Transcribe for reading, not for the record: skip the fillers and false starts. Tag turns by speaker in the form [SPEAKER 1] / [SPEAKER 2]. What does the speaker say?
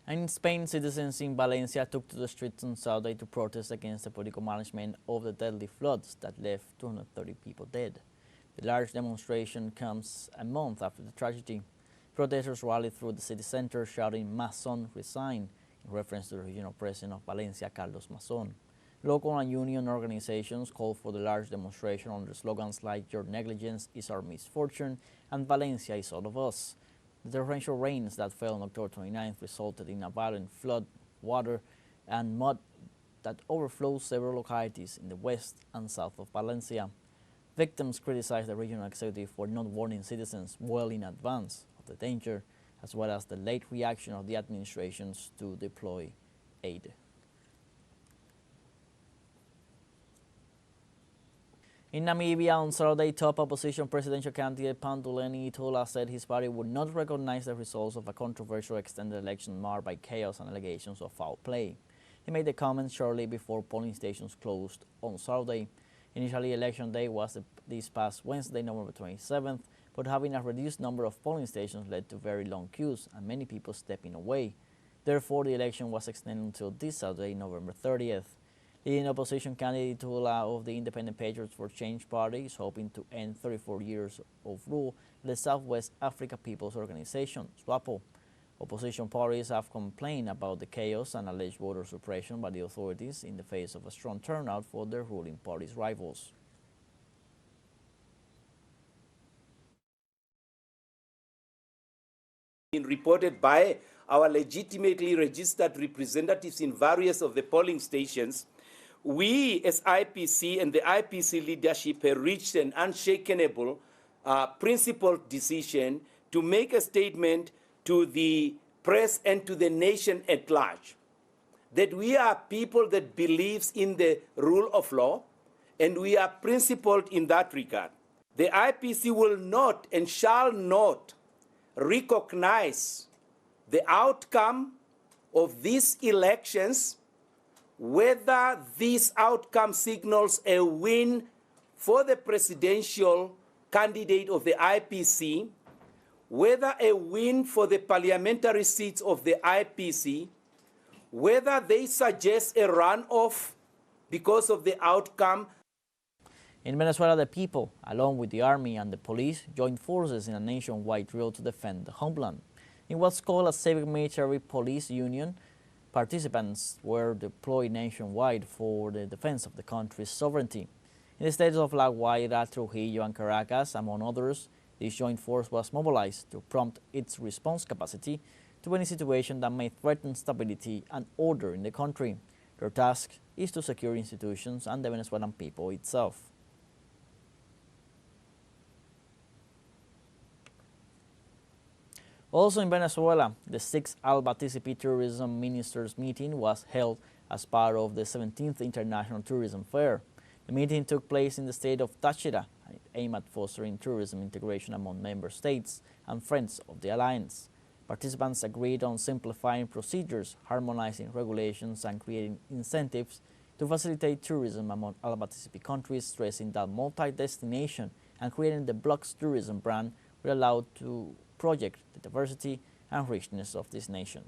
[SPEAKER 1] And in Spain, citizens in Valencia took to the streets on Saturday to protest against the political management of the deadly floods that left 230 people dead. The large demonstration comes a month after the tragedy. Protesters rallied through the city center shouting "Mazón resign" in reference to the regional president of Valencia, Carlos Mazón. Local and union organizations called for the large demonstration under slogans like "Your negligence is our misfortune" and "Valencia is all of us." The torrential rains that fell on October 29th resulted in a violent flood, water, and mud that overflowed several localities in the west and south of Valencia. Victims criticized the regional executive for not warning citizens well in advance of the danger, as well as the late reaction of the administrations to deploy aid. In Namibia on Saturday, top opposition presidential candidate Panduleni Itula said his party would not recognize the results of a controversial extended election marred by chaos and allegations of foul play. He made the comments shortly before polling stations closed on Saturday. Initially, election day was this past Wednesday, November 27th, but having a reduced number of polling stations led to very long queues and many people stepping away. Therefore, the election was extended until this Saturday, November 30th. The opposition candidate Tula of the Independent Patriots for Change Party is hoping to end 34 years of rule of the Southwest Africa People's Organization, SWAPO. Opposition parties have complained about the chaos and alleged voter suppression by the authorities in the face of a strong turnout for their ruling party's rivals.
[SPEAKER 2] Reported by our legitimately registered representatives in various of the polling stations, we as IPC and the IPC leadership have reached an unshakable, principled decision to make a statement to the press and to the nation at large that we are people that believes in the rule of law, and we are principled in that regard. The IPC will not and shall not recognize the outcome of these elections, whether this outcome signals a win for the presidential candidate of the IPC, whether a win for the parliamentary seats of the IPC, whether they suggest a runoff because of the outcome.
[SPEAKER 1] In Venezuela, the people, along with the army and the police, joined forces in a nationwide drill to defend the homeland. In what's called a civic military police union, participants were deployed nationwide for the defense of the country's sovereignty. In the states of La Guaira, Trujillo, and Caracas, among others, this joint force was mobilized to prompt its response capacity to any situation that may threaten stability and order in the country. Their task is to secure institutions and the Venezuelan people itself. Also in Venezuela, the 6th ALBA-TCP Tourism Ministers meeting was held as part of the 17th International Tourism Fair. The meeting took place in the state of Táchira and aimed at fostering tourism integration among member states and friends of the alliance. Participants agreed on simplifying procedures, harmonizing regulations, and creating incentives to facilitate tourism among ALBA-TCP countries, stressing that multi-destination and creating the bloc's tourism brand will allow to project the diversity and richness of this nation.